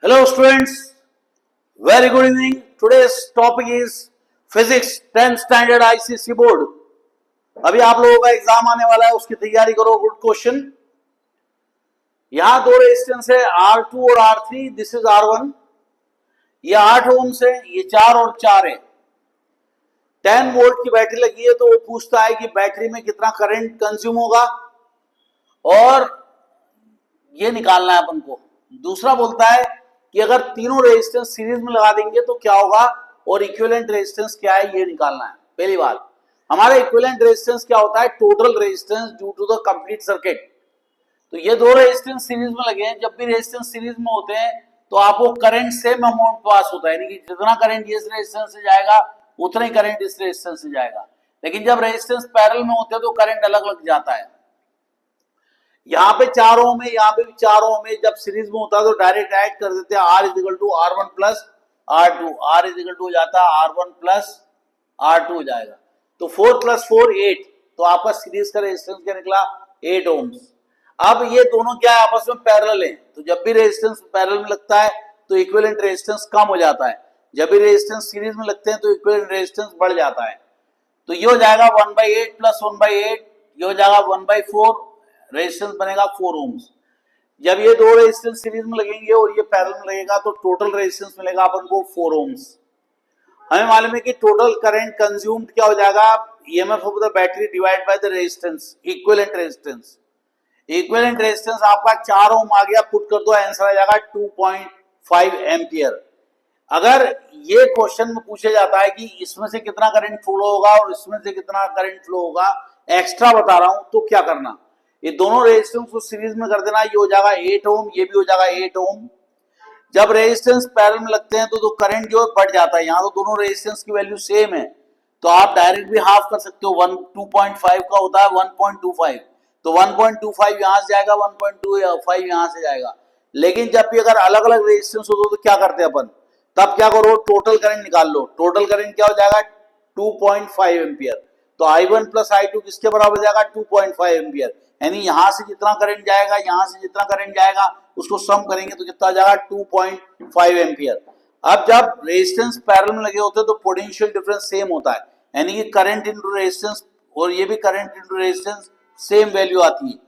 Hello students, very good evening. Today's topic is Physics 10th Standard ICC Board. अभी आप लोगों का exam आने वाला है, उसकी तैयारी करो. Good question. यहां दो रेजिस्टेंस है R2 और R3. This is R1. ये 8 ओम से, ये 4 और 4 है. 10 वोल्ट की बैटरी लगी है, तो वो पूछता है कि बैटरी में कितना करंट कंज्यूम होगा और ये निकालना है अपन को. दूसरा बोलता है कि अगर तीनों रेजिस्टेंस सीरीज में लगा देंगे तो क्या होगा और इक्विवेलेंट रेजिस्टेंस क्या है, ये निकालना है. पहली बात, हमारा इक्विवेलेंट रेजिस्टेंस क्या होता है? Total resistance due to the complete circuit. तो ये दो रेजिस्टेंस सीरीज में लगे हैं. जब भी रेजिस्टेंस सीरीज में होते हैं तो आपको करंट सेम अमाउंट पास होता है, यानी कि जितना करंट इस रेजिस्टेंस से जाएगा उतना ही करंट इस रेजिस्टेंस से जाएगा. लेकिन जब रेजिस्टेंस पैरेलल में होते हैं तो करंट अलग लग जाता है. यहाँ पे 4 ओम है, यहाँ पे भी 4 ओम है. जब सीरीज में होता है तो डायरेक्ट ऐड कर देते हैं. R is equal to R1 plus R2. R is equal to हो जाता है R1 प्लस R2 हो जाएगा. तो 4 प्लस 4 8. तो आपका सीरीज का रेजिस्टेंस क्या निकला? 8 ओम्स. अब ये दोनों क्या है? आपस में पैरेलल है. तो जब भी रेजिस्टेंस पैरेलल में लगता है तो इक्विवेलेंट रेजिस्टेंस कम हो जाता है. जब भी रेजिस्टेंस सीरीज में लगते हैं तो इक्विवेलेंट रेजिस्टेंस बढ़ जाता है. तो ये हो जाएगा 1/8 प्लस 1/8. ये हो जाएगा 1/4. रेजिस्टेंस बनेगा 4 ओम्स. जब ये दो रेजिस्टेंस सीरीज में लगेंगे और ये पैरेलल में लगेगा तो टोटल रेजिस्टेंस मिलेगा अपन को 4 ओम्स. हमें मालूम है कि टोटल करंट कंज्यूम्ड क्या हो जाएगा? EMF of the battery divide by the resistance, equivalent resistance. Equivalent resistance आपका 4 ओम आ गया. पुट कर दो, आंसर आ जाएगा 2.5 एम्पियर. अगर ये क्वेश्चन में पूछा जाता है कि इसमें से कितना करंट फ्लो होगा और इसमें से कितना करंट फ्लो होगा, एक्स्ट्रा बता रहा हूं, तो क्या करना? ये दोनों रेजिस्टेंस को सीरीज में कर देना. ये हो जाएगा 8 ओम, ये भी हो जाएगा 8 ओम. जब रेजिस्टेंस पैरेलल में लगते हैं तो करंट जो है बढ़ जाता है. यहाँ तो दोनों रेजिस्टेंस की वैल्यू सेम है, तो आप डायरेक्ट भी हाफ कर सकते हो. 2.5 का होता है 1.25. तो 1.25 यहां से जाएगा, 1.25 यहां से जाएगा. लेकिन जब भी अगर अलग अलग रेजिस्टेंस हो तो क्या करते हैं अपन? तब क्या करो? टोटल करंट निकाल लो. टोटल करंट क्या हो जाएगा? 2.5 एम्पियर. तो I1 प्लस I2 किसके बराबर जाएगा? 2.5 एम्पियर. यानी यहां से जितना करंट जाएगा, यहां से जितना करंट जाएगा, उसको सम करेंगे तो कितना जाएगा? 2.5 एम्पियर. अब जब रेजिस्टेंस पैरेलल में लगे होते हैं तो पोटेंशियल डिफरेंस सेम होता है, यानी कि करंट इनटू रेजिस्टेंस और ये भी current into resistance same value आती है.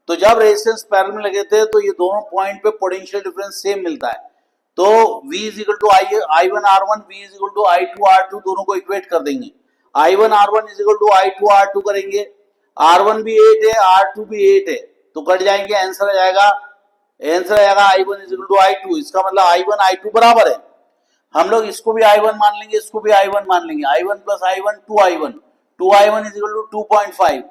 तो जब रेजिस्टेंस पैरेलल में लगे थे तो ये दोनों पॉइंट पे पोटेंशियल डिफरेंस सेम मिलता है. तो V is equal to I1 R1, V is equal to I2 R2, दोनों को इक्वेट कर देंगे. I1 R1 is equal to I2 R2 करेंगे. R1 भी 8 है, R2 भी 8 है, तो कट जाएंगे. आंसर आ जाएगा I1 is equal to I2. इसका मतलब I1 I2 बराबर है. हम लोग इसको भी I1 मान लेंगे, इसको भी I1 मान लेंगे. I1 plus I1 2I1. 2I1 is equal to 2.5.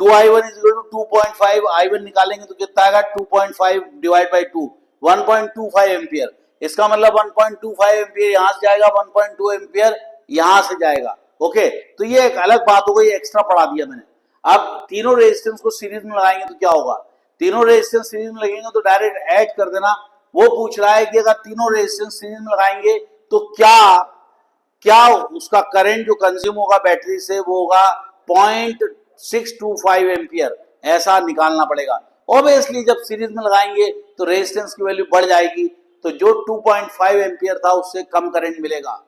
2I1 is equal to 2.5. I1 निकालेंगे तो कितना आएगा? 2.5 डिवाइड बाई 2, 1.25 एम्पियर. इसका मतलब 1.25 एम्पियर यहां से जाएगा, 1.2 एम्पियर यहां से जाएगा. ओके, तो ये एक अलग बात हो गई, एक्स्ट्रा पढ़ा दिया मैंने. अब तीनों रेजिस्टेंस को सीरीज में लगाएंगे तो क्या होगा? तीनों रेजिस्टेंस सीरीज में लगेंगे तो डायरेक्ट ऐड कर देना. वो पूछ रहा है कि अगर तीनों रेजिस्टेंस सीरीज में लगाएंगे तो क्या उसका करंट जो कंज्यूम होगा बैटरी से वो होगा 0.625 एम्पियर. ऐसा निकालना पड़ेगा. ऑब्वियसली जब सीरीज में लगाएंगे तो रेजिस्टेंस की वैल्यू बढ़ जाएगी, तो जो 2.5 एम्पियर था उससे कम करंट मिलेगा.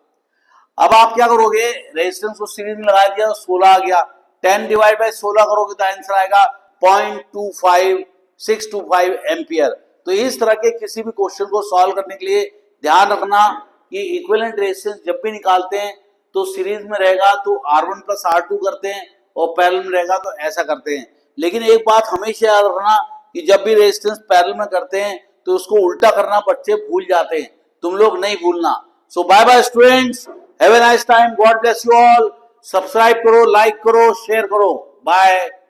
अब आप क्या करोगे? रेजिस्टेंस को सीरीज में लगा दिया, 16 आ गया. 10 डिवाइड बाई 16 करोगे तो आंसर आएगा 0.25625 एम्पियर. तो इस तरह के किसी भी क्वेश्चन को सॉल्व करने के लिए ध्यान रखना कि इक्विवेलेंट रेजिस्टेंस जब भी निकालते हैं तो सीरीज में रहेगा तो R1 प्लस R2 करते हैं और पैरेलल में रहेगा तो ऐसा करते हैं. लेकिन एक बात हमेशा याद रखना कि जब भी रेजिस्टेंस पैरेलल में करते हैं तो उसको उल्टा करना बच्चे भूल जाते हैं. तुम लोग नहीं भूलना. So bye bye students, have a nice time, God bless you all. Subscribe करो, लाइक करो, शेयर करो. बाय.